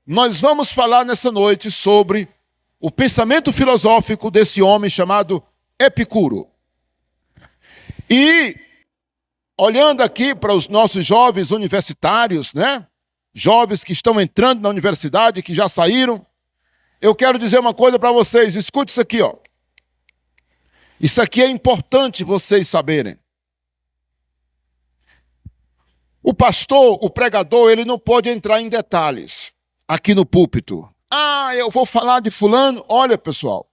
nós vamos falar nessa noite sobre o pensamento filosófico desse homem chamado Epicuro. E, olhando aqui para os nossos jovens universitários, né? Jovens que estão entrando na universidade, que já saíram, eu quero dizer uma coisa para vocês, escute isso aqui, ó. Isso aqui é importante vocês saberem. O pastor, o pregador, ele não pode entrar em detalhes aqui no púlpito. Eu vou falar de fulano. Olha, pessoal,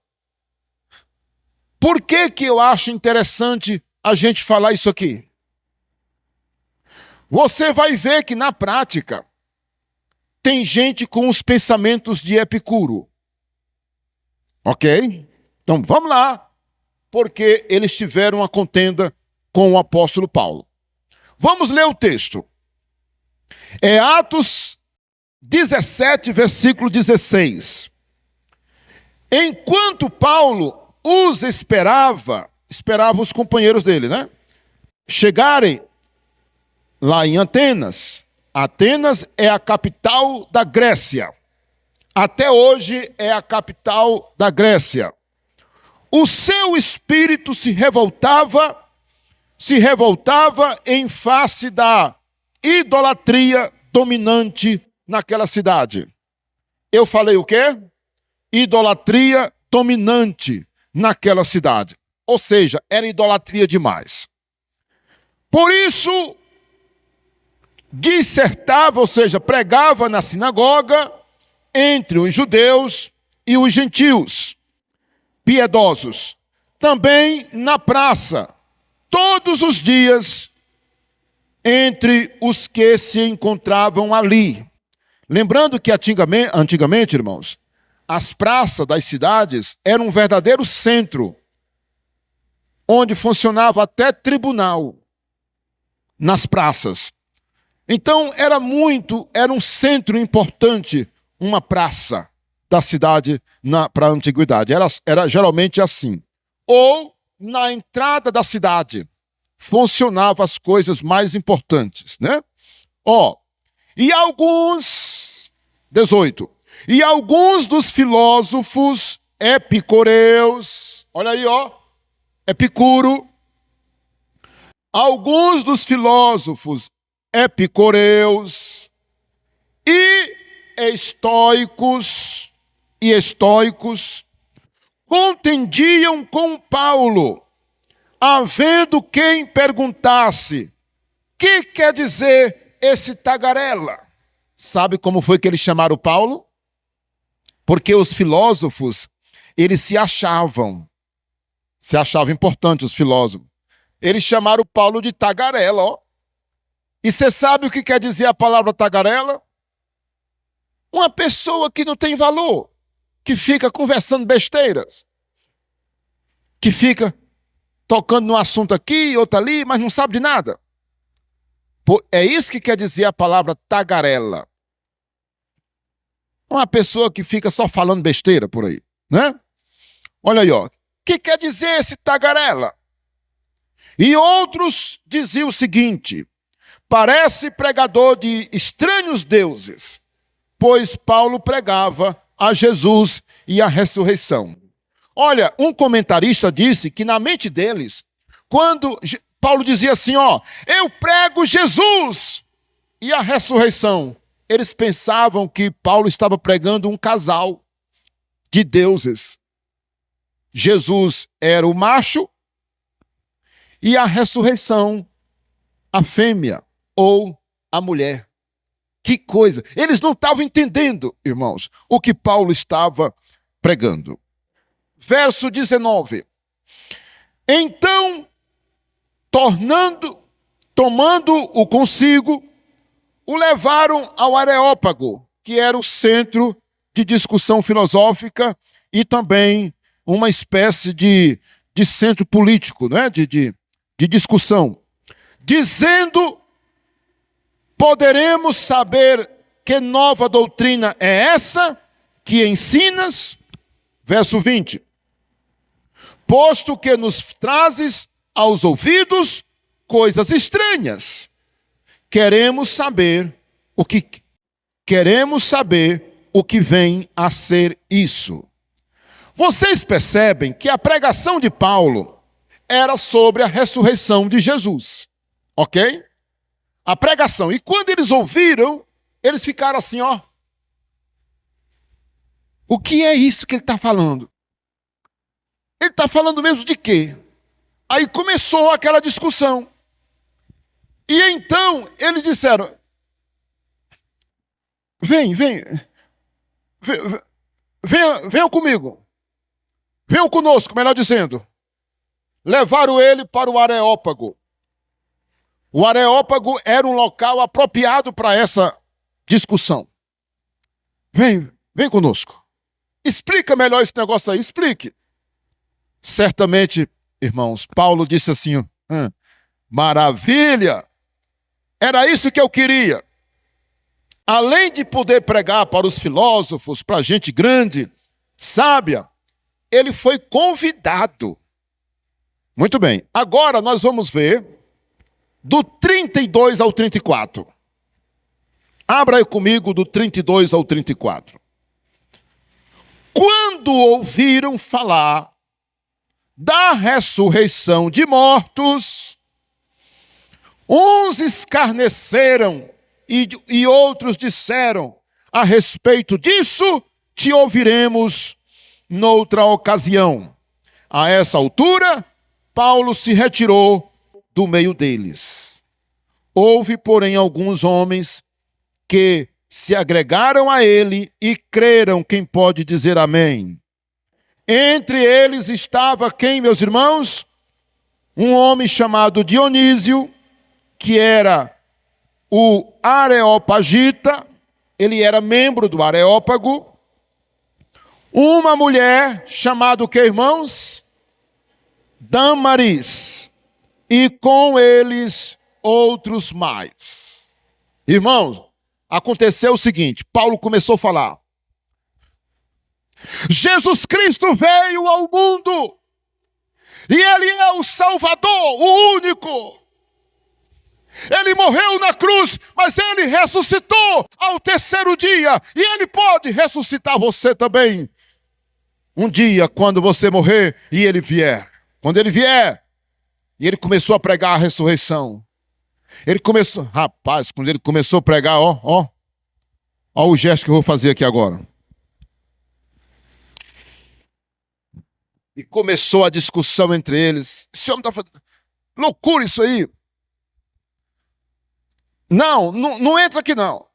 por que eu acho interessante a gente falar isso aqui? Você vai ver que na prática tem gente com os pensamentos de Epicuro. Ok? Então vamos lá. Porque eles tiveram uma contenda com o apóstolo Paulo. Vamos ler o texto. É Atos 17, versículo 16. Enquanto Paulo os esperava os companheiros dele, né? Chegarem lá em Atenas. Atenas é a capital da Grécia. Até hoje é a capital da Grécia. O seu espírito se revoltava em face da idolatria dominante naquela cidade. Eu falei o quê? Idolatria dominante naquela cidade. Ou seja, era idolatria demais. Por isso, dissertava, ou seja, pregava na sinagoga entre os judeus e os gentios piedosos, também na praça, todos os dias, entre os que se encontravam ali. Lembrando que antigamente, irmãos, as praças das cidades eram um verdadeiro centro, onde funcionava até tribunal nas praças. Então era um centro importante, uma praça da cidade para a antiguidade. Era geralmente assim. Ou na entrada da cidade funcionavam as coisas mais importantes, né? E alguns, 18, e alguns dos filósofos epicureus, olha aí, Epicuro, alguns dos filósofos epicureus e estoicos contendiam com Paulo, havendo quem perguntasse: que quer dizer esse tagarela? Sabe como foi que eles chamaram Paulo? Porque os filósofos, eles se achavam importantes, os filósofos. Eles chamaram Paulo de tagarela, E você sabe o que quer dizer a palavra tagarela? Uma pessoa que não tem valor, que fica conversando besteiras, que fica tocando num assunto aqui, outro ali, mas não sabe de nada. É isso que quer dizer a palavra tagarela. Uma pessoa que fica só falando besteira por aí, né? Olha aí, ó. O que quer dizer esse tagarela? E outros diziam o seguinte: parece pregador de estranhos deuses, pois Paulo pregava a Jesus e a ressurreição. Olha, um comentarista disse que na mente deles, quando Paulo dizia assim, ó, eu prego Jesus e a ressurreição, eles pensavam que Paulo estava pregando um casal de deuses. Jesus era o macho e a ressurreição, a fêmea ou a mulher. Que coisa! Eles não estavam entendendo, irmãos, o que Paulo estava pregando. Verso 19. Então, tomando-o consigo, o levaram ao Areópago, que era o centro de discussão filosófica e também uma espécie de centro político, né? de discussão, dizendo: poderemos saber que nova doutrina é essa que ensinas? Verso 20. Posto que nos trazes aos ouvidos coisas estranhas, queremos saber o que vem a ser isso. Vocês percebem que a pregação de Paulo era sobre a ressurreição de Jesus, ok? A pregação. E quando eles ouviram, eles ficaram assim, ó. O que é isso que ele está falando? Ele está falando mesmo de quê? Aí começou aquela discussão. E então eles disseram, venham comigo. Venham conosco, melhor dizendo. Levaram ele para o Areópago. O Areópago era um local apropriado para essa discussão. Vem conosco. Explica melhor esse negócio aí, explique. Certamente, irmãos, Paulo disse assim, maravilha, era isso que eu queria. Além de poder pregar para os filósofos, para a gente grande, sábia, ele foi convidado. Muito bem, agora nós vamos ver do 32 ao 34. Abra aí comigo do 32 ao 34. Quando ouviram falar da ressurreição de mortos, uns escarneceram e outros disseram, a respeito disso te ouviremos noutra ocasião. A essa altura, Paulo se retirou do meio deles. Houve, porém, alguns homens que se agregaram a ele e creram. Quem pode dizer amém? Entre eles estava quem, meus irmãos? Um homem chamado Dionísio, que era o Areopagita, ele era membro do Areópago. Uma mulher chamada o que, irmãos? Dâmaris. E com eles outros mais. Irmãos, aconteceu o seguinte, Paulo começou a falar. Jesus Cristo veio ao mundo. E Ele é o Salvador, o único. Ele morreu na cruz, mas Ele ressuscitou ao terceiro dia. E Ele pode ressuscitar você também. Um dia, quando você morrer e Ele vier. Quando Ele vier, e Ele começou a pregar a ressurreição. Ele começou, rapaz, quando Ele começou a pregar, ó o gesto que eu vou fazer aqui agora. E começou a discussão entre eles. Esse homem está fazendo loucura isso aí. Não entra aqui não.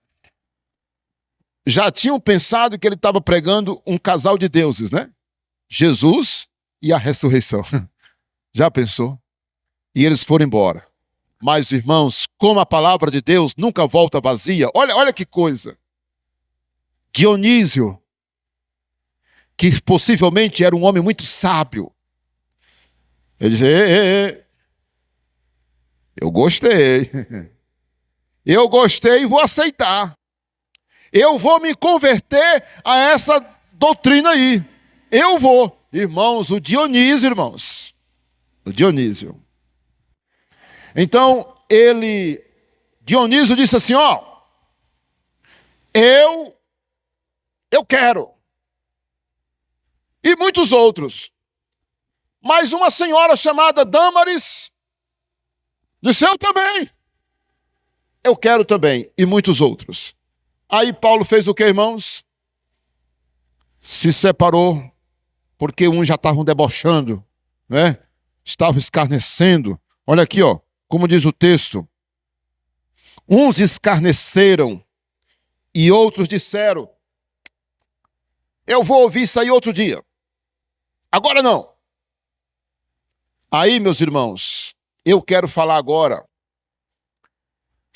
Já tinham pensado que ele estava pregando um casal de deuses, né? Jesus e a ressurreição. Já pensou? E eles foram embora. Mas, irmãos, como a palavra de Deus nunca volta vazia, olha que coisa. Dionísio, que possivelmente era um homem muito sábio, ele disse, eu gostei. Eu gostei e vou aceitar. Eu vou me converter a essa doutrina aí. Eu vou. Irmãos, o Dionísio, irmãos. O Dionísio. Então, Dionísio disse assim, eu quero. E muitos outros. Mas uma senhora chamada Dâmaris disse, eu também. Eu quero também. E muitos outros. Aí Paulo fez o que, irmãos? Se separou, porque uns já estavam debochando, né? Estavam escarnecendo. Olha aqui, como diz o texto. Uns escarneceram e outros disseram, eu vou ouvir isso aí outro dia. Agora não. Aí, meus irmãos, eu quero falar agora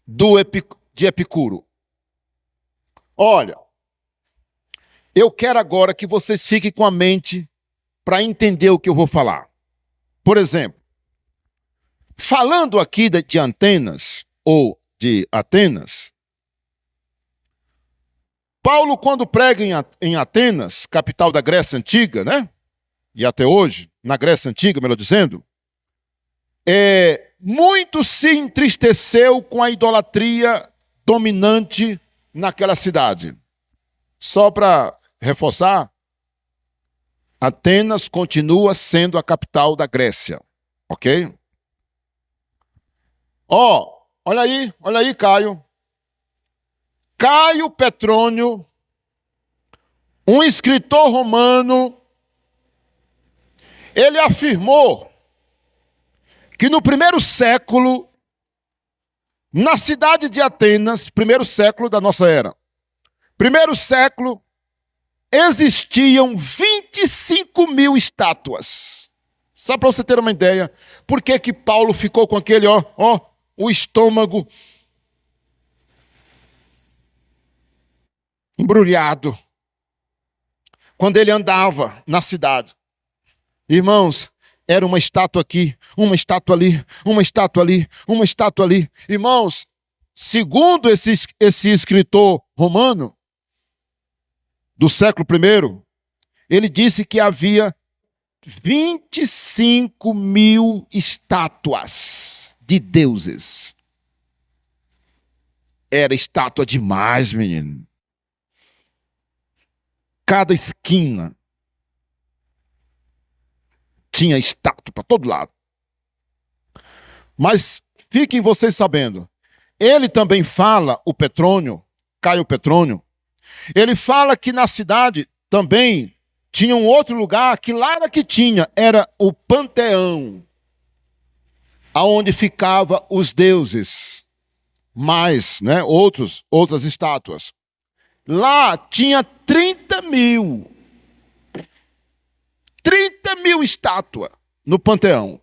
de Epicuro. Olha, eu quero agora que vocês fiquem com a mente para entender o que eu vou falar. Por exemplo, falando aqui de Atenas, ou de Atenas, Paulo, quando prega em Atenas, capital da Grécia Antiga, né? E até hoje, na Grécia Antiga, melhor dizendo, muito se entristeceu com a idolatria dominante naquela cidade. Só para reforçar, Atenas continua sendo a capital da Grécia, ok? Olha aí, Caio. Caio Petrônio, um escritor romano, ele afirmou que no primeiro século, na cidade de Atenas, primeiro século da nossa era, primeiro século, existiam 25 mil estátuas. Só para você ter uma ideia, por que Paulo ficou com aquele, o estômago embrulhado, quando ele andava na cidade. Irmãos, era uma estátua aqui, uma estátua ali, uma estátua ali, uma estátua ali. Irmãos, segundo esse escritor romano, do século I, ele disse que havia 25 mil estátuas de deuses. Era estátua demais, menino. Cada esquina tinha estátua para todo lado. Mas fiquem vocês sabendo, ele também fala, o Petrônio, Caio Petrônio, ele fala que na cidade também tinha um outro lugar que lá era que tinha, era o Panteão, aonde ficavam os deuses, mais, né, outras estátuas. Lá tinha 30 mil estátuas no Panteão.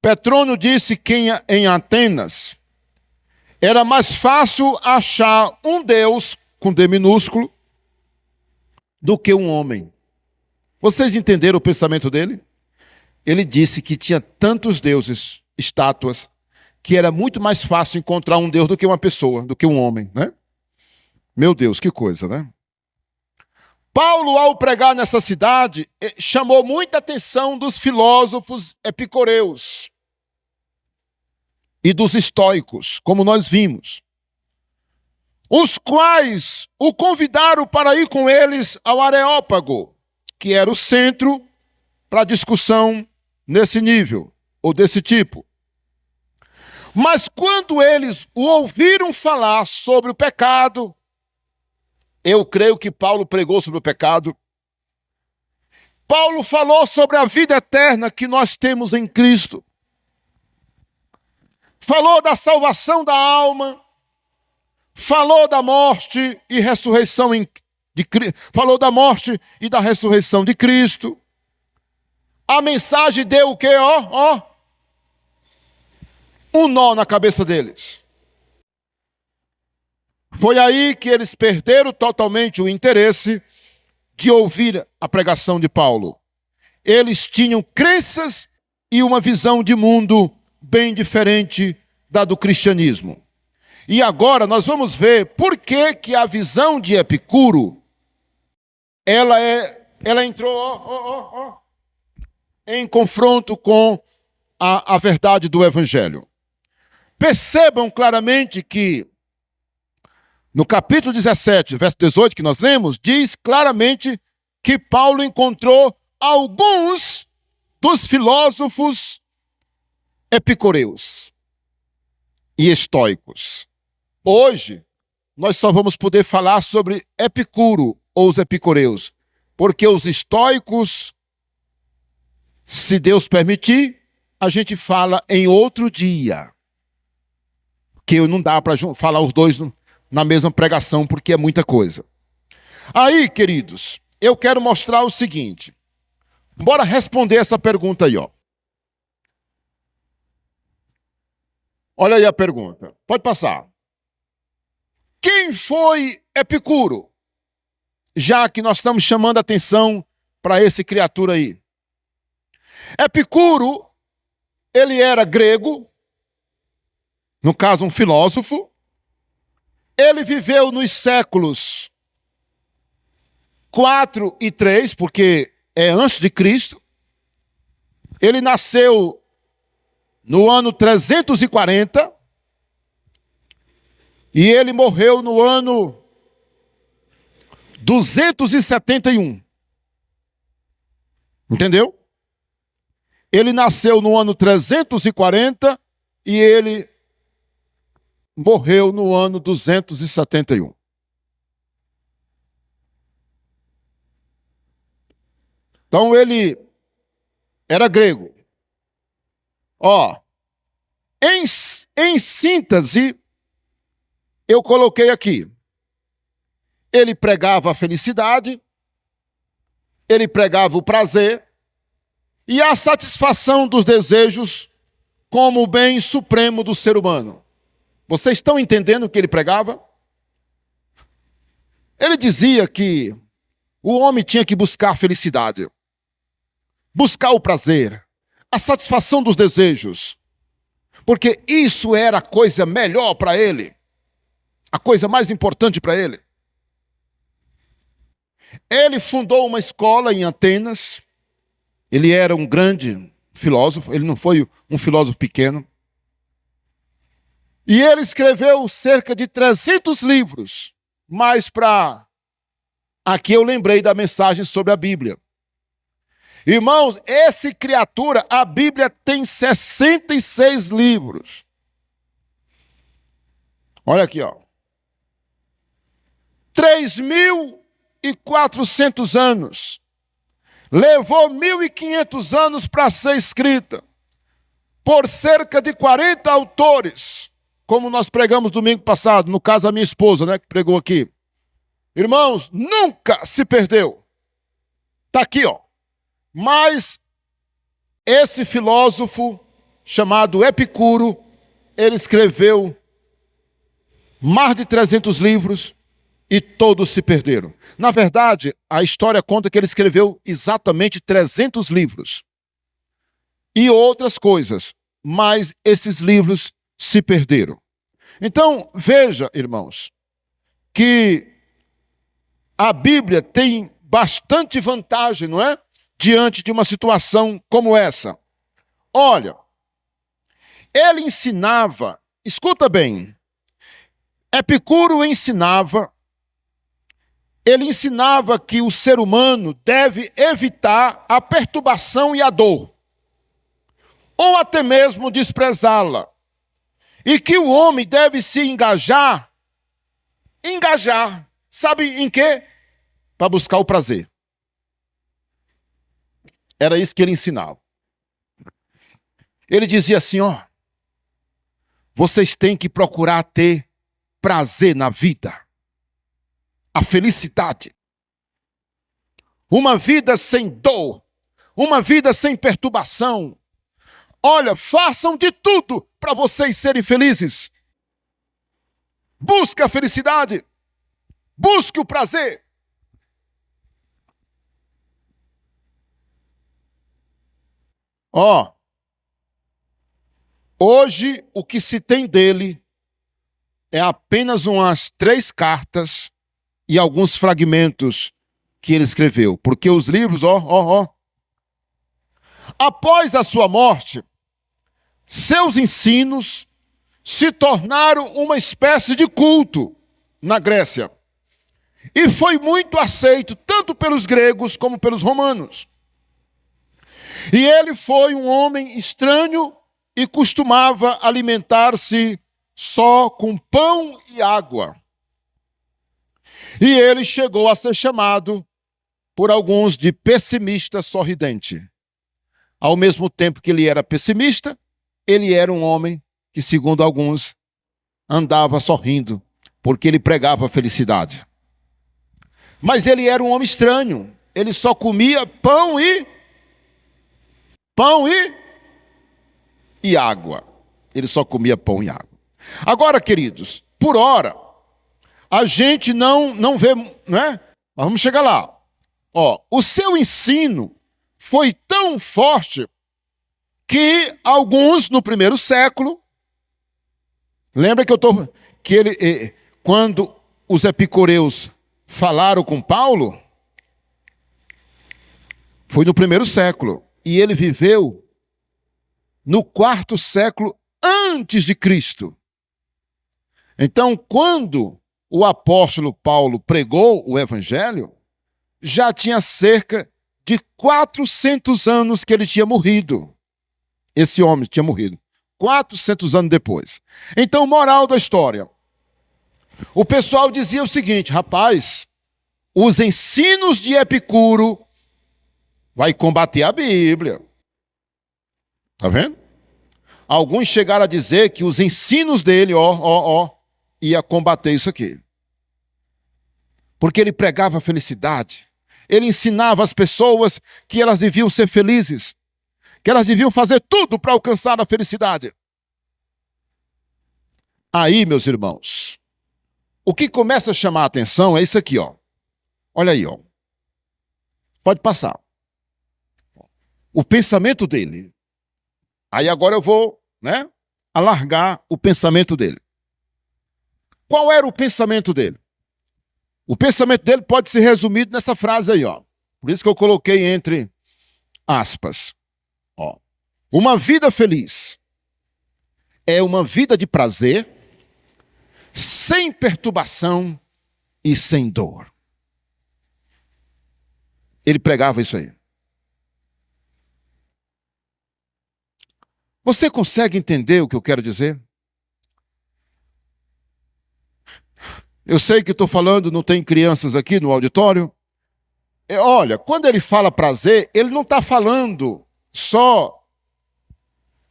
Petrônio disse que em Atenas era mais fácil achar um Deus, com D minúsculo, do que um homem. Vocês entenderam o pensamento dele? Ele disse que tinha tantos deuses, estátuas, que era muito mais fácil encontrar um Deus do que uma pessoa, do que um homem, né? Meu Deus, que coisa, né? Paulo, ao pregar nessa cidade, chamou muita atenção dos filósofos epicureus e dos estoicos, como nós vimos, os quais o convidaram para ir com eles ao Areópago, que era o centro para discussão nesse nível, ou desse tipo. Mas quando eles o ouviram falar sobre o pecado, eu creio que Paulo pregou sobre o pecado, Paulo falou sobre a vida eterna que nós temos em Cristo, falou da salvação da alma, falou da morte e ressurreição falou da morte e da ressurreição de Cristo. A mensagem deu o quê? Um nó na cabeça deles. Foi aí que eles perderam totalmente o interesse de ouvir a pregação de Paulo. Eles tinham crenças e uma visão de mundo bem diferente da do cristianismo. E agora nós vamos ver por que a visão de Epicuro, ela entrou em confronto com a verdade do Evangelho. Percebam claramente que no capítulo 17, verso 18, que nós lemos, diz claramente que Paulo encontrou alguns dos filósofos epicureus e estoicos. Hoje, nós só vamos poder falar sobre Epicuro ou os epicureus, porque os estoicos, se Deus permitir, a gente fala em outro dia, que não dá para falar os dois na mesma pregação, porque é muita coisa. Aí, queridos, eu quero mostrar o seguinte. Bora responder essa pergunta aí, Olha aí a pergunta. Pode passar. Quem foi Epicuro? Já que nós estamos chamando a atenção para esse criatura aí. Epicuro, ele era grego, no caso um filósofo. Ele viveu nos séculos 4 e 3, porque é antes de Cristo. Ele nasceu no ano 340 E ele morreu no ano 271. Entendeu? Ele nasceu no ano 340 e ele morreu no ano 271. Então ele era grego. Em síntese, eu coloquei aqui. Ele pregava a felicidade, ele pregava o prazer e a satisfação dos desejos como o bem supremo do ser humano. Vocês estão entendendo o que ele pregava? Ele dizia que o homem tinha que buscar a felicidade, buscar o prazer, a satisfação dos desejos, porque isso era a coisa melhor para ele, a coisa mais importante para ele. Ele fundou uma escola em Atenas. Ele era um grande filósofo, ele não foi um filósofo pequeno. E ele escreveu cerca de 300 livros, mas aqui eu lembrei da mensagem sobre a Bíblia. Irmãos, essa criatura, a Bíblia tem 66 livros. Olha aqui, 3.400 anos. Levou 1.500 anos para ser escrita. Por cerca de 40 autores. Como nós pregamos domingo passado, no caso a minha esposa, né, que pregou aqui. Irmãos, nunca se perdeu. Está aqui, Mas esse filósofo chamado Epicuro, ele escreveu mais de 300 livros e todos se perderam. Na verdade, a história conta que ele escreveu exatamente 300 livros e outras coisas, mas esses livros se perderam. Então, veja, irmãos, que a Bíblia tem bastante vantagem, não é? Diante de uma situação como essa. Olha, ele ensinava, escuta bem, Epicuro ensinava que o ser humano deve evitar a perturbação e a dor, ou até mesmo desprezá-la, e que o homem deve se engajar, sabe em quê? Para buscar o prazer. Era isso que ele ensinava. Ele dizia assim, vocês têm que procurar ter prazer na vida, a felicidade, uma vida sem dor, uma vida sem perturbação. Olha, façam de tudo para vocês serem felizes. Busque a felicidade, busque o prazer. Hoje o que se tem dele é apenas umas 3 cartas e alguns fragmentos que ele escreveu. Porque os livros, após a sua morte, seus ensinos se tornaram uma espécie de culto na Grécia. E foi muito aceito, tanto pelos gregos como pelos romanos. E ele foi um homem estranho e costumava alimentar-se só com pão e água. E ele chegou a ser chamado por alguns de pessimista sorridente. Ao mesmo tempo que ele era pessimista, ele era um homem que, segundo alguns, andava sorrindo, porque ele pregava a felicidade. Mas ele era um homem estranho. Ele só comia pão e água. Ele só comia pão e água. Agora, queridos, por hora, a gente não vê, né? Mas vamos chegar lá. O seu ensino foi tão forte que alguns no primeiro século, lembra que quando os epicureus falaram com Paulo, foi no primeiro século, e ele viveu no 4º século antes de Cristo. Então, quando o apóstolo Paulo pregou o evangelho, já tinha cerca de 400 anos que ele tinha morrido. Esse homem tinha morrido. 400 anos depois. Então, moral da história. O pessoal dizia o seguinte: rapaz, os ensinos de Epicuro vai combater a Bíblia. Tá vendo? Alguns chegaram a dizer que os ensinos dele, ia combater isso aqui. Porque ele pregava a felicidade. Ele ensinava as pessoas que elas deviam ser felizes, que elas deviam fazer tudo para alcançar a felicidade. Aí, meus irmãos, o que começa a chamar a atenção é isso aqui, ó. Olha aí, ó. Pode passar. O pensamento dele. Aí agora eu vou, alargar o pensamento dele. Qual era o pensamento dele? O pensamento dele pode ser resumido nessa frase aí, ó. Por isso que eu coloquei entre aspas. Ó. Uma vida feliz é uma vida de prazer, sem perturbação e sem dor. Ele pregava isso aí. Você consegue entender o que eu quero dizer? Eu sei que estou falando, não tem crianças aqui no auditório. Olha, quando ele fala prazer, ele não está falando só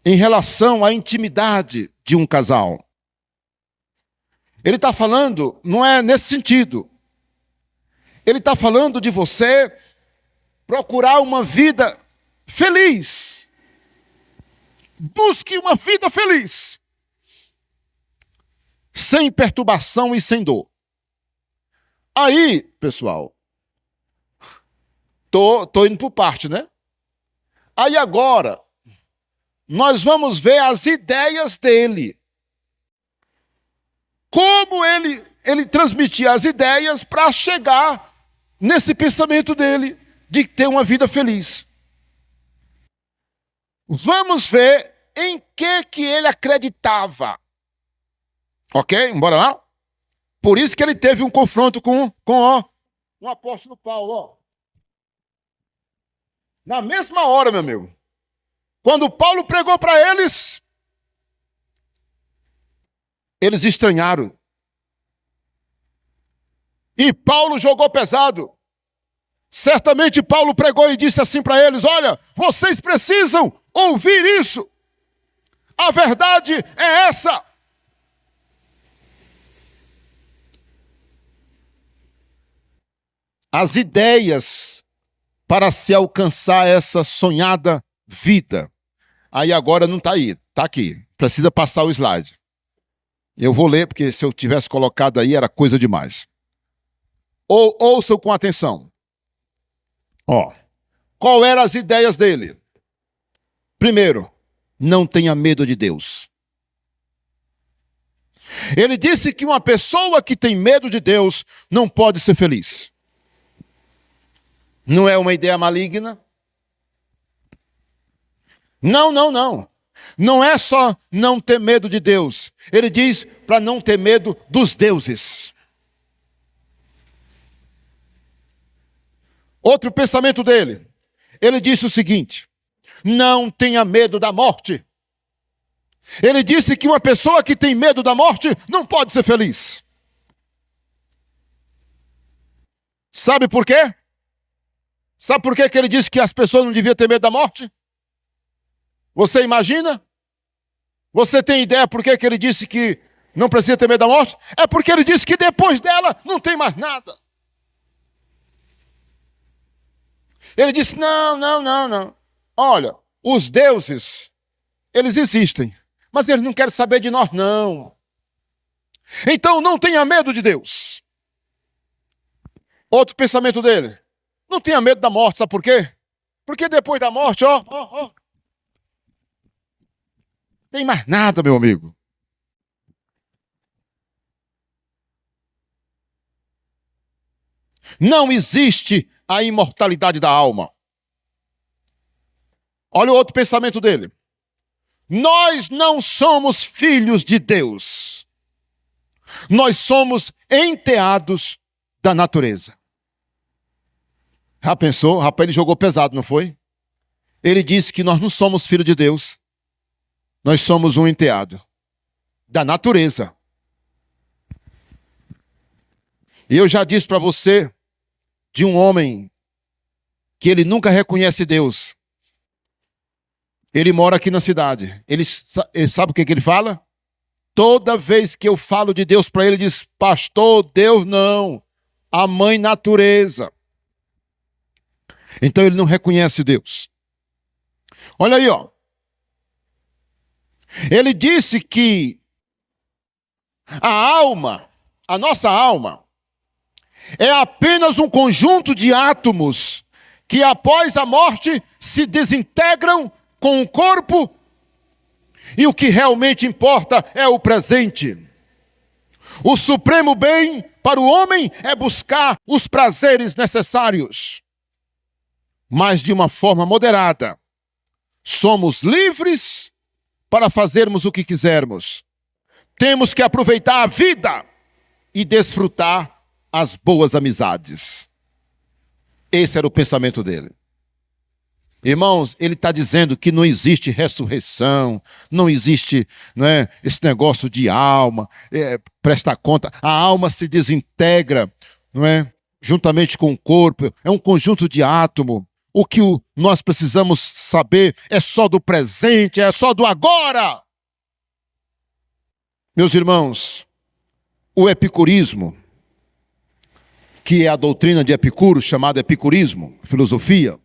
em relação à intimidade de um casal. Ele está falando, não é nesse sentido. Ele está falando de você procurar uma vida feliz. Busque uma vida feliz. Sem perturbação e sem dor. Aí, pessoal, tô indo por parte, né? Aí agora, nós vamos ver as ideias dele. Como ele transmitia as ideias para chegar nesse pensamento dele de ter uma vida feliz. Vamos ver em que ele acreditava. Ok? Bora lá? Por isso que ele teve um confronto com o apóstolo Paulo. Ó. Na mesma hora, meu amigo. Quando Paulo pregou para eles, eles estranharam. E Paulo jogou pesado. Certamente Paulo pregou e disse assim para eles: olha, vocês precisam ouvir isso. A verdade é essa. As ideias para se alcançar essa sonhada vida. Aí agora não está aí, está aqui. Precisa passar o slide. Eu vou ler, porque se eu tivesse colocado aí era coisa demais. Ouçam com atenção. Ó, qual eram as ideias dele? Primeiro, não tenha medo de Deus. Ele disse que uma pessoa que tem medo de Deus não pode ser feliz. Não é uma ideia maligna? Não. Não é só não ter medo de Deus. Ele diz para não ter medo dos deuses. Outro pensamento dele. Ele disse o seguinte: não tenha medo da morte. Ele disse que uma pessoa que tem medo da morte não pode ser feliz. Sabe por quê? Sabe por que ele disse que as pessoas não deviam ter medo da morte? Você imagina? Você tem ideia por que ele disse que não precisa ter medo da morte? É porque ele disse que depois dela não tem mais nada. Ele disse, não. Olha, os deuses, eles existem, mas eles não querem saber de nós, não. Então não tenha medo de Deus. Outro pensamento dele. Não tenha medo da morte, sabe por quê? Porque depois da morte, tem mais nada, meu amigo. Não existe a imortalidade da alma. Olha o outro pensamento dele. Nós não somos filhos de Deus. Nós somos enteados da natureza. Já pensou? Rapaz, ele jogou pesado, não foi? Ele disse que nós não somos filho de Deus. Nós somos um enteado da natureza. E eu já disse para você de um homem que ele nunca reconhece Deus. Ele mora aqui na cidade. Ele sabe o que ele fala? Toda vez que eu falo de Deus para ele, ele diz: pastor, Deus não, a mãe natureza. Então ele não reconhece Deus. Olha aí, ó. Ele disse que a alma, a nossa alma, é apenas um conjunto de átomos que após a morte se desintegram com o corpo, e o que realmente importa é o presente. O supremo bem para o homem é buscar os prazeres necessários, mas de uma forma moderada. Somos livres para fazermos o que quisermos. Temos que aproveitar a vida e desfrutar as boas amizades. Esse era o pensamento dele. Irmãos, ele está dizendo que não existe ressurreição, não existe, não é, esse negócio de alma, presta conta, a alma se desintegra, não é, juntamente com o corpo, é um conjunto de átomos. O que nós precisamos saber é só do presente, é só do agora. Meus irmãos, o epicurismo, que é a doutrina de Epicuro, chamada epicurismo, filosofia,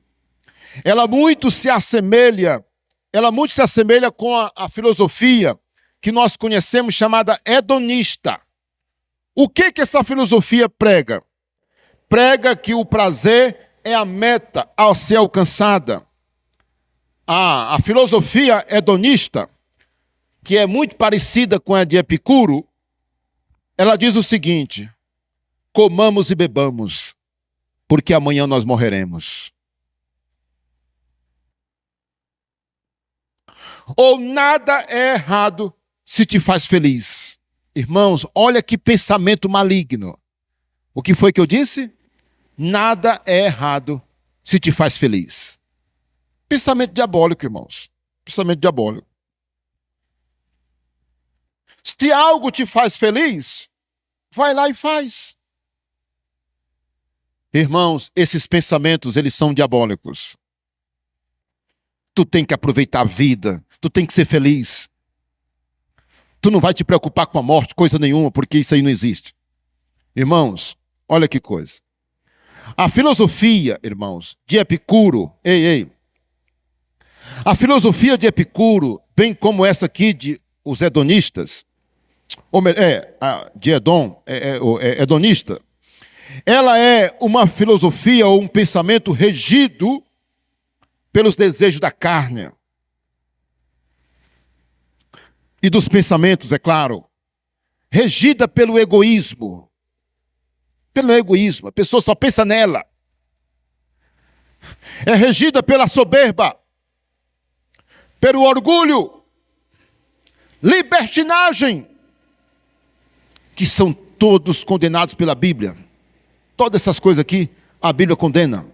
ela muito se assemelha com a filosofia que nós conhecemos chamada hedonista. O que essa filosofia prega? Prega que o prazer é a meta a ser alcançada. A filosofia hedonista, que é muito parecida com a de Epicuro, ela diz o seguinte: comamos e bebamos, porque amanhã nós morreremos. Ou nada é errado se te faz feliz. Irmãos, olha que pensamento maligno. O que foi que eu disse? Nada é errado se te faz feliz. Pensamento diabólico, irmãos. Pensamento diabólico. Se algo te faz feliz, vai lá e faz. Irmãos, esses pensamentos, eles são diabólicos. Tu tem que aproveitar a vida. Tu tem que ser feliz. Tu não vai te preocupar com a morte, coisa nenhuma, porque isso aí não existe. Irmãos, olha que coisa. A filosofia, irmãos, de Epicuro, a filosofia de Epicuro, bem como essa aqui de os hedonistas, de Edom, hedonista, ela é uma filosofia ou um pensamento regido pelos desejos da carne e dos pensamentos, é claro, regida pelo egoísmo. Pelo egoísmo, a pessoa só pensa nela. É regida pela soberba, pelo orgulho, libertinagem, que são todos condenados pela Bíblia. Todas essas coisas aqui, a Bíblia condena.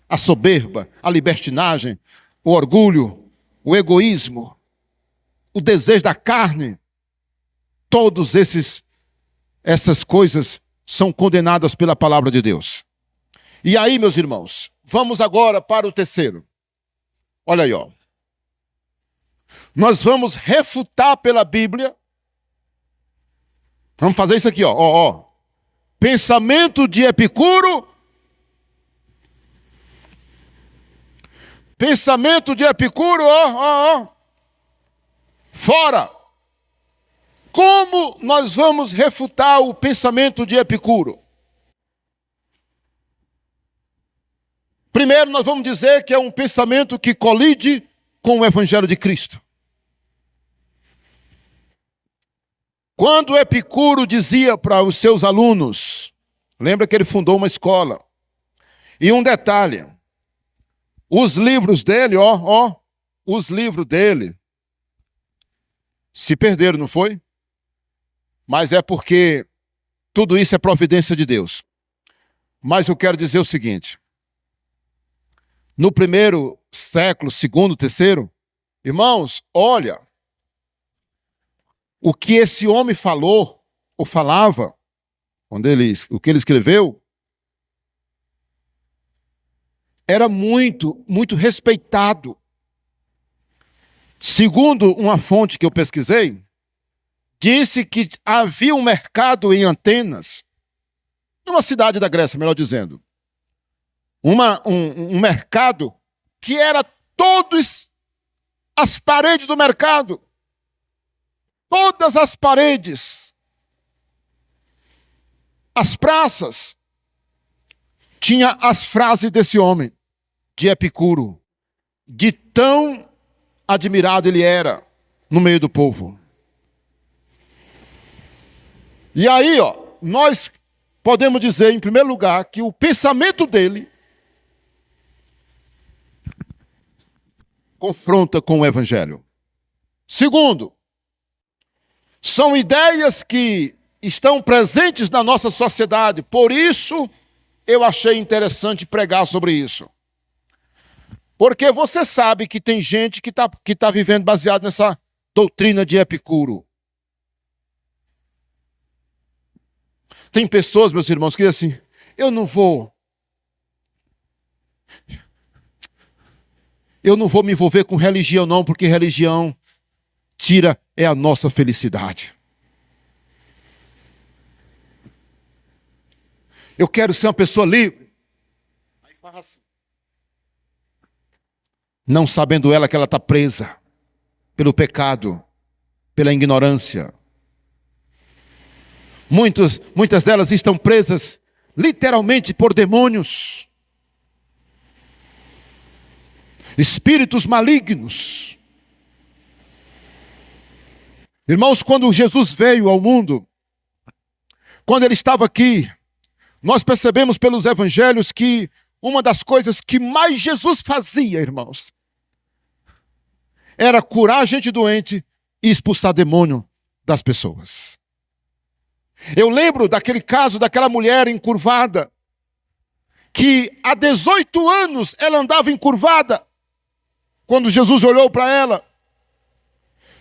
A soberba, a libertinagem, o orgulho, o egoísmo, o desejo da carne. Todas essas coisas são condenadas pela palavra de Deus. E aí, meus irmãos, vamos agora para o terceiro. Olha aí, ó. Nós vamos refutar pela Bíblia. Vamos fazer isso aqui, ó. Pensamento de Epicuro. Pensamento de Epicuro, fora. Como nós vamos refutar o pensamento de Epicuro? Primeiro, nós vamos dizer que é um pensamento que colide com o Evangelho de Cristo. Quando Epicuro dizia para os seus alunos, lembra que ele fundou uma escola, e um detalhe, os livros dele, os livros dele se perderam, não foi? mas é porque tudo isso é providência de Deus. Mas eu quero dizer o seguinte: no primeiro século, segundo, terceiro, irmãos, olha, o que esse homem falou, ou falava, o que ele escreveu, era muito, muito respeitado. Segundo uma fonte que eu pesquisei, disse que havia um mercado em Atenas, numa cidade da Grécia, melhor dizendo. Um mercado que era todas as paredes do mercado. Todas as paredes, as praças, tinha as frases desse homem, de Epicuro, de tão admirado ele era no meio do povo. E aí, nós podemos dizer, em primeiro lugar, que o pensamento dele confronta com o Evangelho. Segundo, são ideias que estão presentes na nossa sociedade, por isso eu achei interessante pregar sobre isso. Porque você sabe que tem gente que tá vivendo baseado nessa doutrina de Epicuro. Tem pessoas, meus irmãos, que dizem assim, eu não vou me envolver com religião não, porque religião é a nossa felicidade. Eu quero ser uma pessoa livre. Aí faz assim. Não sabendo ela que ela está presa pelo pecado, pela ignorância. Muitas delas estão presas literalmente por demônios, espíritos malignos. Irmãos, quando Jesus veio ao mundo, quando ele estava aqui, nós percebemos pelos evangelhos que uma das coisas que mais Jesus fazia, irmãos, era curar gente doente e expulsar demônio das pessoas. Eu lembro daquele caso daquela mulher encurvada, que há 18 anos ela andava encurvada. Quando Jesus olhou para ela,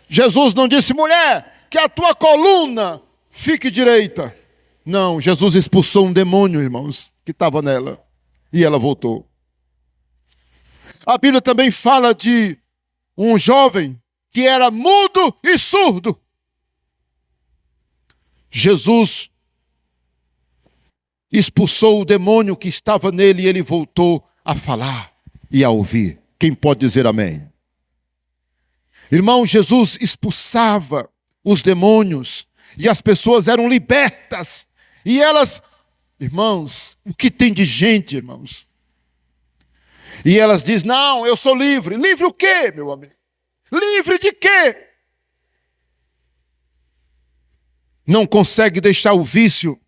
Jesus não disse, mulher, que a tua coluna fique direita. Não, Jesus expulsou um demônio, irmãos, que estava nela. E ela voltou. A Bíblia também fala de um jovem que era mudo e surdo. Jesus expulsou o demônio que estava nele e ele voltou a falar e a ouvir. Quem pode dizer amém? Irmão, Jesus expulsava os demônios e as pessoas eram libertas. E elas, irmãos, o que tem de gente, irmãos? E elas dizem, não, eu sou livre. Livre o quê, meu amigo? Livre de quê? Não consegue deixar o vício,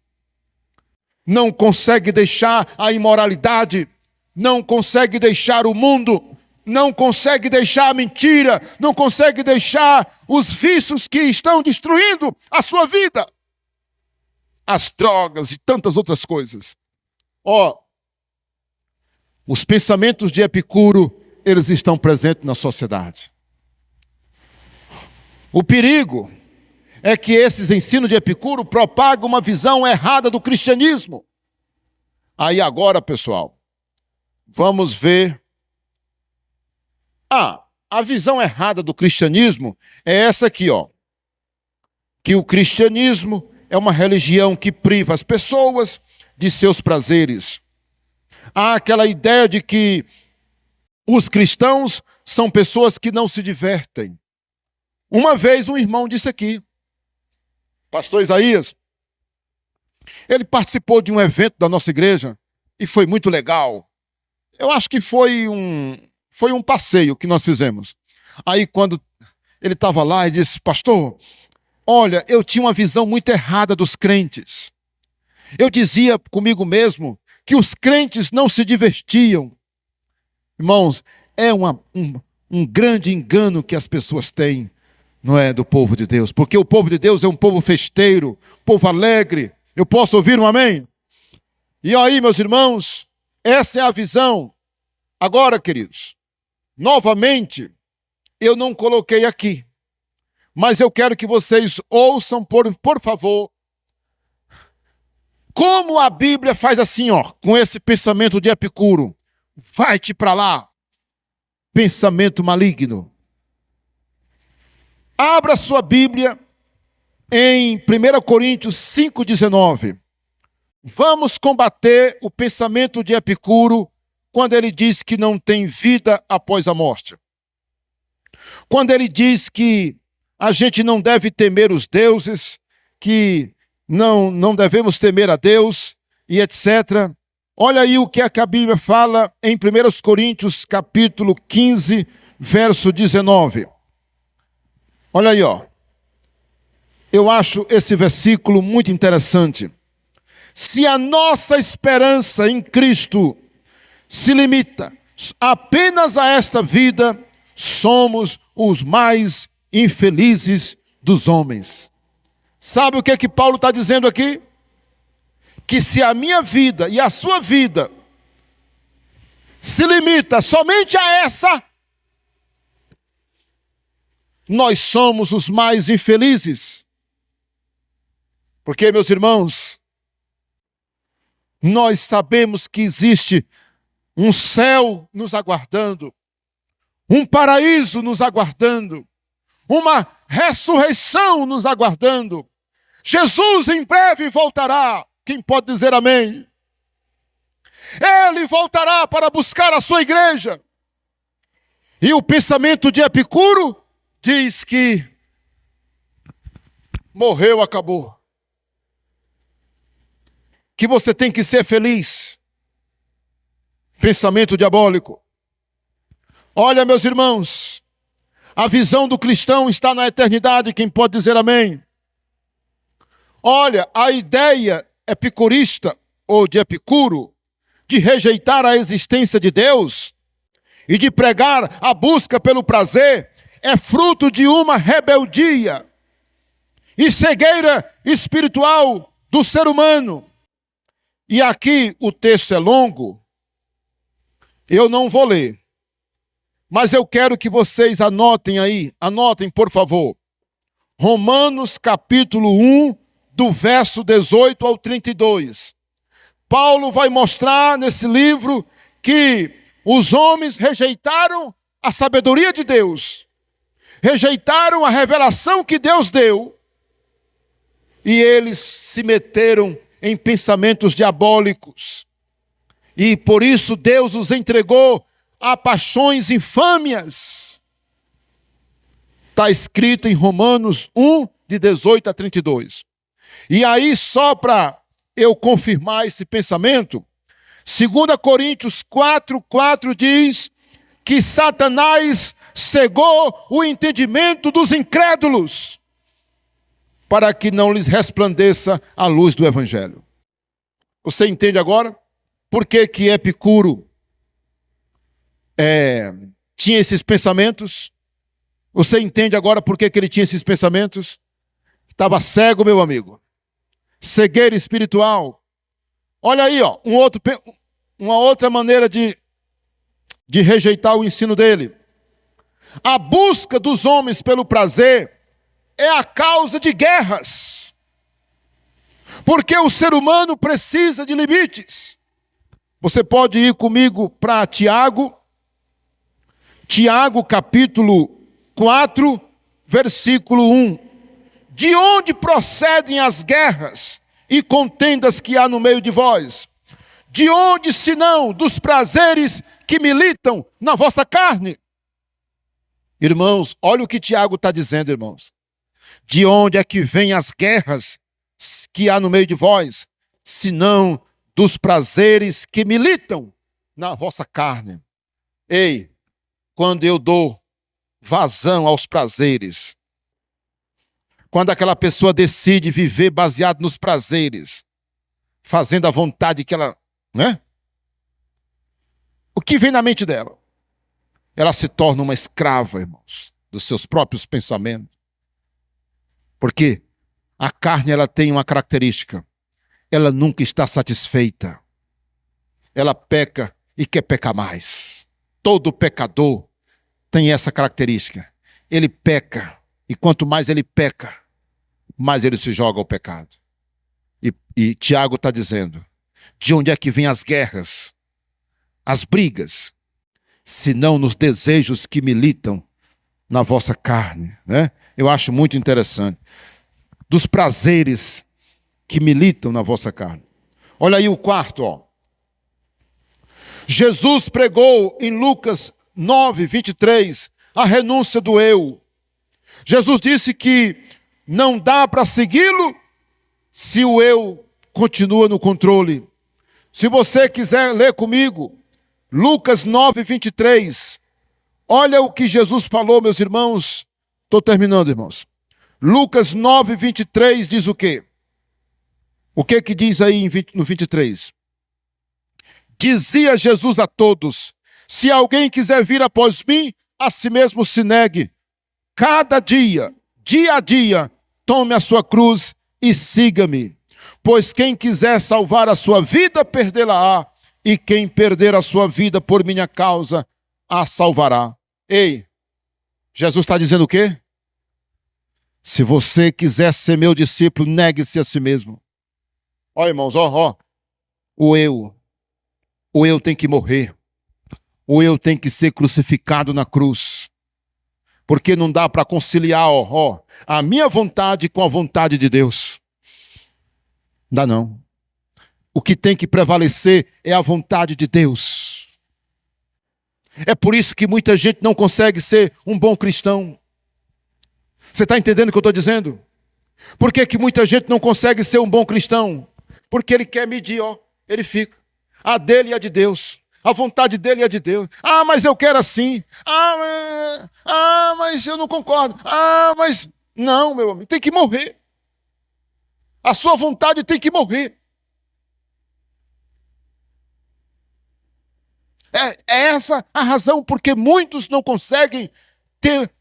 não consegue deixar a imoralidade, não consegue deixar o mundo, não consegue deixar a mentira, não consegue deixar os vícios que estão destruindo a sua vida. As drogas e tantas outras coisas. Os pensamentos de Epicuro, eles estão presentes na sociedade. O perigo é que esses ensinos de Epicuro propagam uma visão errada do cristianismo. Aí agora, pessoal, vamos ver. A visão errada do cristianismo é essa aqui, que o cristianismo é uma religião que priva as pessoas de seus prazeres. Há aquela ideia de que os cristãos são pessoas que não se divertem. Uma vez um irmão disse aqui, pastor Isaías, ele participou de um evento da nossa igreja e foi muito legal. Eu acho que foi um passeio que nós fizemos. Aí quando ele estava lá, ele disse, pastor, olha, eu tinha uma visão muito errada dos crentes. Eu dizia comigo mesmo que os crentes não se divertiam. Irmãos, é um grande engano que as pessoas têm não é do povo de Deus, porque o povo de Deus é um povo festeiro, povo alegre. Eu posso ouvir um amém? E aí, meus irmãos, essa é a visão. Agora, queridos, novamente, eu não coloquei aqui, mas eu quero que vocês ouçam, por favor, como a Bíblia faz assim, ó, com esse pensamento de Epicuro. Vai-te para lá, pensamento maligno. Abra sua Bíblia em 1 Coríntios 5,19. Vamos combater o pensamento de Epicuro quando ele diz que não tem vida após a morte. Quando ele diz que a gente não deve temer os deuses, que não devemos temer a Deus e etc. Olha aí o que a Bíblia fala em 1 Coríntios capítulo 15, verso 19. Olha aí, ó. Eu acho esse versículo muito interessante. Se a nossa esperança em Cristo se limita apenas a esta vida, somos os mais infelizes dos homens. Sabe o que Paulo está dizendo aqui? Que se a minha vida e a sua vida se limita somente a essa, nós somos os mais infelizes. Porque, meus irmãos, nós sabemos que existe um céu nos aguardando, um paraíso nos aguardando, uma ressurreição nos aguardando. Jesus em breve voltará. Quem pode dizer amém? Ele voltará para buscar a sua igreja. E o pensamento de Epicuro diz que morreu, acabou. Que você tem que ser feliz. Pensamento diabólico. Olha, meus irmãos, a visão do cristão está na eternidade. Quem pode dizer amém? Olha, a ideia epicurista, ou de Epicuro, de rejeitar a existência de Deus e de pregar a busca pelo prazer, é fruto de uma rebeldia e cegueira espiritual do ser humano. E aqui o texto é longo, eu não vou ler, mas eu quero que vocês anotem aí, anotem por favor, Romanos capítulo 1, do verso 18 ao 32. Paulo vai mostrar nesse livro que os homens rejeitaram a sabedoria de Deus, rejeitaram a revelação que Deus deu, e eles se meteram em pensamentos diabólicos. E por isso Deus os entregou a paixões infâmias. Está escrito em Romanos 1, de 18 a 32. E aí, só para eu confirmar esse pensamento, 2 Coríntios 4:4 diz que Satanás cegou o entendimento dos incrédulos, para que não lhes resplandeça a luz do Evangelho. Você entende agora por que Epicuro tinha esses pensamentos? Você entende agora por que ele tinha esses pensamentos? Estava cego, meu amigo. Cegueira espiritual. Olha aí, ó, uma outra maneira de rejeitar o ensino dele. A busca dos homens pelo prazer é a causa de guerras. Porque o ser humano precisa de limites. Você pode ir comigo para Tiago. Tiago capítulo 4, versículo 1. De onde procedem as guerras e contendas que há no meio de vós? De onde, senão, dos prazeres que militam na vossa carne? Irmãos, olha o que Tiago está dizendo, irmãos. De onde é que vêm as guerras que há no meio de vós, senão dos prazeres que militam na vossa carne? Ei, quando eu dou vazão aos prazeres, quando aquela pessoa decide viver baseado nos prazeres, fazendo a vontade que ela, né? O que vem na mente dela? Ela se torna uma escrava, irmãos, dos seus próprios pensamentos. Porque a carne, ela tem uma característica. Ela nunca está satisfeita. Ela peca e quer pecar mais. Todo pecador tem essa característica. Ele peca, e quanto mais ele peca, mais ele se joga ao pecado. E Tiago está dizendo, de onde é que vêm as guerras, as brigas, senão nos desejos que militam na vossa carne, né? Eu acho muito interessante. Dos prazeres que militam na vossa carne. Olha aí o quarto, ó. Jesus pregou em Lucas 9, 23, a renúncia do eu. Jesus disse que não dá para segui-lo se o eu continua no controle. Se você quiser ler comigo, Lucas 9, 23, olha o que Jesus falou, meus irmãos. Estou terminando, irmãos. Lucas 9, 23 diz o quê? O que diz aí no 23? Dizia Jesus a todos, se alguém quiser vir após mim, a si mesmo se negue. Cada dia, dia a dia, tome a sua cruz e siga-me. Pois quem quiser salvar a sua vida, perdê-la-á. E quem perder a sua vida por minha causa, a salvará. Ei, Jesus está dizendo o quê? Se você quiser ser meu discípulo, negue-se a si mesmo. Ó, irmãos, ó. O eu tem que morrer. O eu tem que ser crucificado na cruz. Porque não dá para conciliar, a minha vontade com a vontade de Deus. Dá não. O que tem que prevalecer é a vontade de Deus. É por isso que muita gente não consegue ser um bom cristão. Você está entendendo o que eu estou dizendo? Por que muita gente não consegue ser um bom cristão? Porque ele quer medir, ele fica. A dele e a de Deus. A vontade dele e a de Deus. Ah, mas eu quero assim. Mas eu não concordo. Mas... Não, meu amigo, tem que morrer. A sua vontade tem que morrer. É essa a razão porque muitos não conseguem ter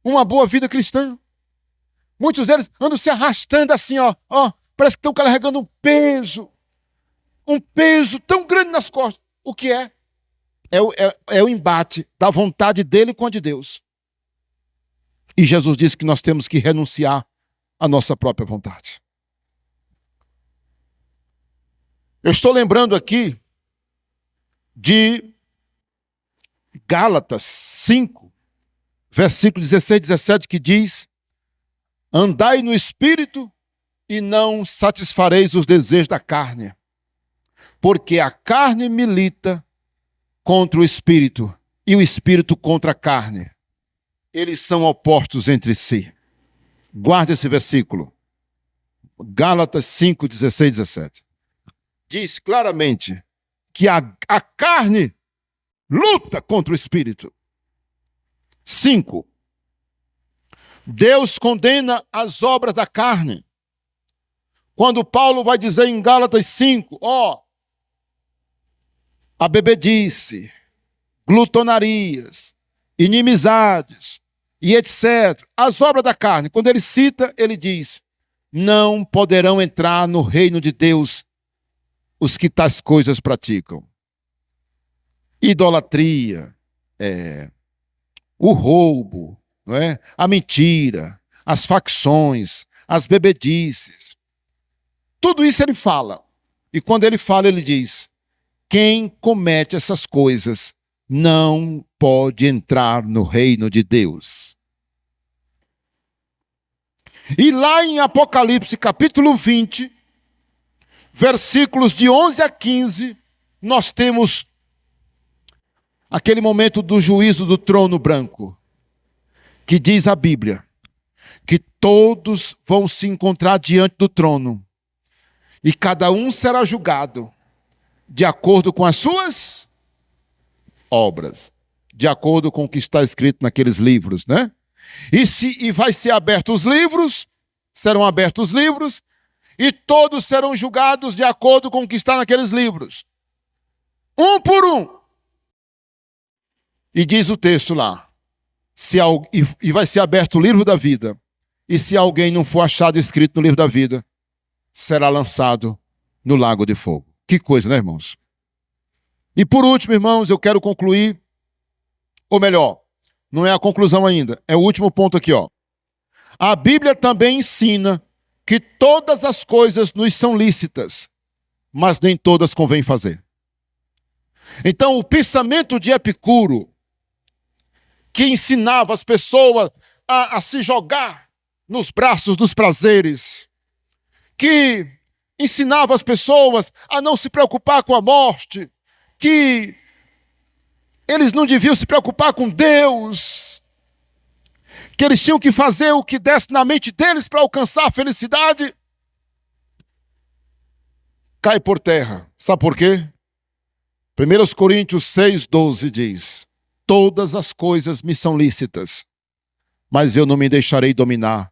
uma boa vida cristã. Muitos deles andam se arrastando assim, parece que estão carregando um peso tão grande nas costas. O que é? É o embate da vontade dele com a de Deus. E Jesus disse que nós temos que renunciar à nossa própria vontade. Eu estou lembrando aqui de Gálatas 5, versículo 16 e 17, que diz: andai no Espírito e não satisfareis os desejos da carne, porque a carne milita contra o Espírito e o Espírito contra a carne. Eles são opostos entre si. Guarde esse versículo. Gálatas 5, 16 e 17. Diz claramente que a carne luta contra o Espírito. 5. Deus condena as obras da carne. Quando Paulo vai dizer em Gálatas 5, a bebedice, glutonarias, inimizades e etc. As obras da carne, quando ele cita, ele diz, não poderão entrar no reino de Deus os que tais coisas praticam. Idolatria, o roubo, não é? A mentira, as facções, as bebedices. Tudo isso ele fala. E quando ele fala, ele diz, quem comete essas coisas não pode entrar no reino de Deus. E lá em Apocalipse, capítulo 20, versículos de 11 a 15, nós temos aquele momento do juízo do trono branco, que diz a Bíblia, que todos vão se encontrar diante do trono, e cada um será julgado de acordo com as suas obras, de acordo com o que está escrito naqueles livros, né? E vai ser abertos os livros, serão abertos os livros, e todos serão julgados de acordo com o que está naqueles livros. Um por um. E diz o texto lá, e vai ser aberto o livro da vida, e se alguém não for achado escrito no livro da vida, será lançado no lago de fogo. Que coisa, né, irmãos? E por último, irmãos, eu quero concluir, ou melhor, não é a conclusão ainda, é o último ponto aqui, ó. A Bíblia também ensina que todas as coisas nos são lícitas, mas nem todas convém fazer. Então, o pensamento de Epicuro, que ensinava as pessoas a se jogar nos braços dos prazeres, que ensinava as pessoas a não se preocupar com a morte, que eles não deviam se preocupar com Deus, que eles tinham que fazer o que desse na mente deles para alcançar a felicidade, cai por terra. Sabe por quê? 1 Coríntios 6,12 diz: todas as coisas me são lícitas, mas eu não me deixarei dominar.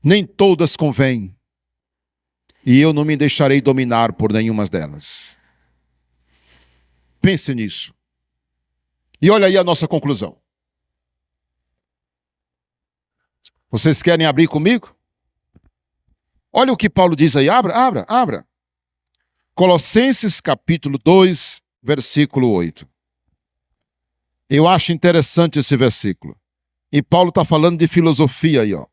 Nem todas convêm, e eu não me deixarei dominar por nenhuma delas. Pense nisso. E olha aí a nossa conclusão. Vocês querem abrir comigo? Olha o que Paulo diz aí. Abra. Colossenses capítulo 2, versículo 8. Eu acho interessante esse versículo. E Paulo está falando de filosofia aí, ó.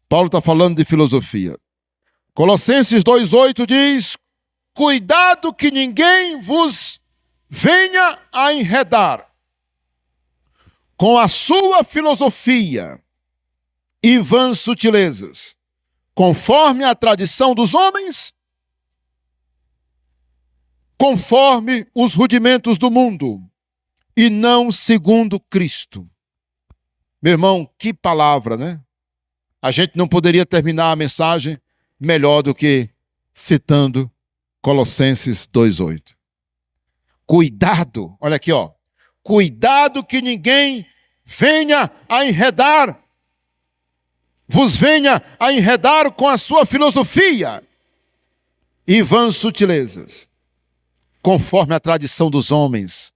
Paulo está falando de filosofia. Colossenses 2,8 diz: cuidado que ninguém vos venha a enredar com a sua filosofia e vãs sutilezas, conforme a tradição dos homens, conforme os rudimentos do mundo, e não segundo Cristo. Meu irmão, que palavra, né? A gente não poderia terminar a mensagem melhor do que citando Colossenses 2,8. Cuidado, olha aqui, ó. Cuidado que ninguém venha a enredar, vos venha a enredar com a sua filosofia e vãs sutilezas, conforme a tradição dos homens.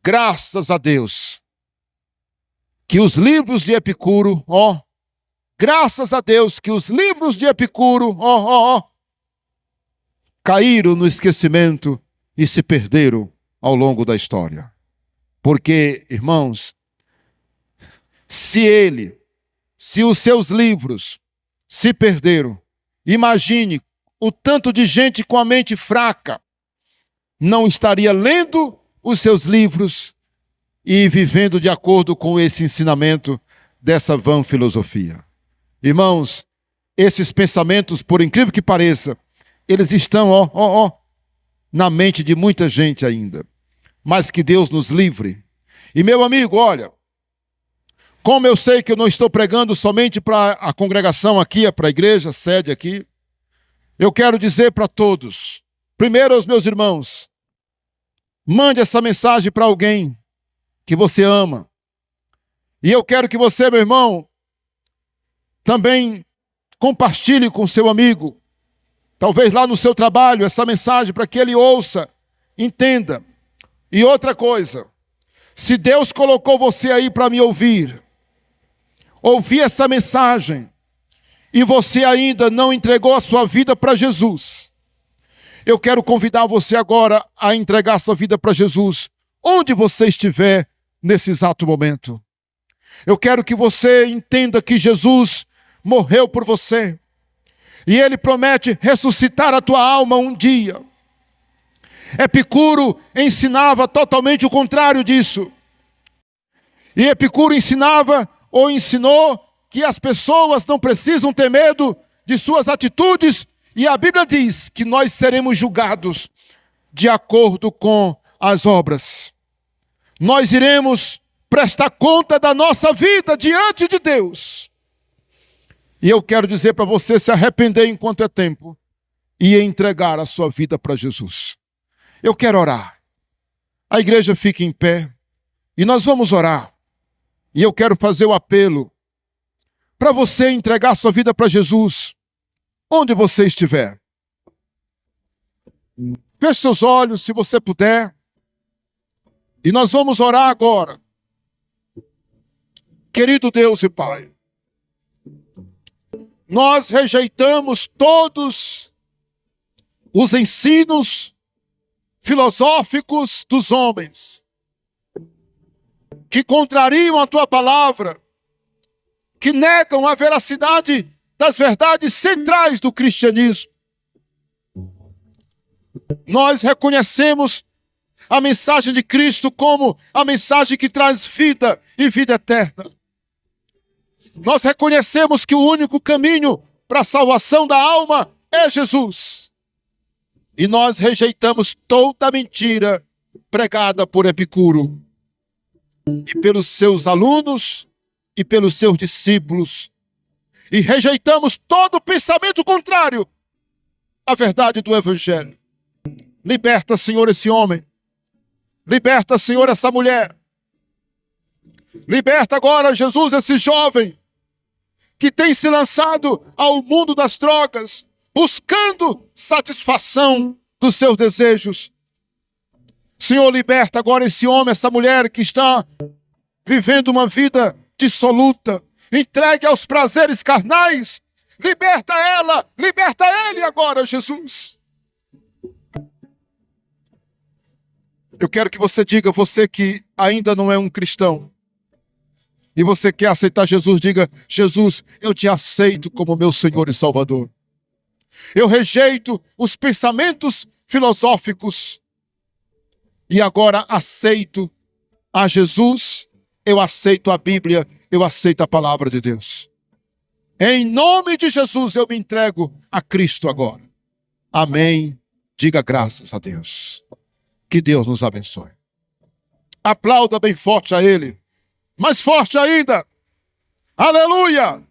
Graças a Deus que os livros de Epicuro, graças a Deus que os livros de Epicuro, caíram no esquecimento e se perderam ao longo da história. Porque, irmãos, se os seus livros se perderam, imagine o tanto de gente com a mente fraca não estaria lendo os seus livros e vivendo de acordo com esse ensinamento dessa vã filosofia. Irmãos, esses pensamentos, por incrível que pareça, eles estão, na mente de muita gente ainda. Mas que Deus nos livre. E meu amigo, olha, como eu sei que eu não estou pregando somente para a congregação aqui, para a igreja, sede aqui, eu quero dizer para todos, primeiro aos meus irmãos, mande essa mensagem para alguém que você ama. E eu quero que você, meu irmão, também compartilhe com seu amigo, talvez lá no seu trabalho, essa mensagem para que ele ouça, entenda. E outra coisa, se Deus colocou você aí para me ouvir essa mensagem, e você ainda não entregou a sua vida para Jesus, eu quero convidar você agora a entregar a sua vida para Jesus, onde você estiver nesse exato momento. Eu quero que você entenda que Jesus morreu por você, e Ele promete ressuscitar a tua alma um dia. Epicuro ensinava totalmente o contrário disso. E Epicuro ensinou que as pessoas não precisam ter medo de suas atitudes, e a Bíblia diz que nós seremos julgados de acordo com as obras. Nós iremos prestar conta da nossa vida diante de Deus. E eu quero dizer para você se arrepender enquanto é tempo e entregar a sua vida para Jesus. Eu quero orar. A igreja fica em pé e nós vamos orar. E eu quero fazer o apelo para você entregar a sua vida para Jesus, onde você estiver. Feche seus olhos, se você puder. E nós vamos orar agora. Querido Deus e Pai, nós rejeitamos todos os ensinos filosóficos dos homens que contrariam a tua palavra, que negam a veracidade das verdades centrais do cristianismo. Nós reconhecemos a mensagem de Cristo como a mensagem que traz vida e vida eterna. Nós reconhecemos que o único caminho para a salvação da alma é Jesus. E nós rejeitamos toda mentira pregada por Epicuro e pelos seus alunos e pelos seus discípulos. E rejeitamos todo pensamento contrário à verdade do Evangelho. Liberta, Senhor, esse homem. Liberta, Senhor, essa mulher. Liberta agora, Jesus, esse jovem que tem se lançado ao mundo das drogas, buscando satisfação dos seus desejos. Senhor, liberta agora esse homem, essa mulher que está vivendo uma vida dissoluta, entregue aos prazeres carnais. Liberta ela, liberta ele agora, Jesus. Eu quero que você diga, você que ainda não é um cristão, e você quer aceitar Jesus, diga: Jesus, eu te aceito como meu Senhor e Salvador. Eu rejeito os pensamentos filosóficos e agora aceito a Jesus, eu aceito a Bíblia, eu aceito a palavra de Deus. Em nome de Jesus eu me entrego a Cristo agora. Amém. Diga graças a Deus. Que Deus nos abençoe. Aplauda bem forte a Ele. Mais forte ainda. Aleluia!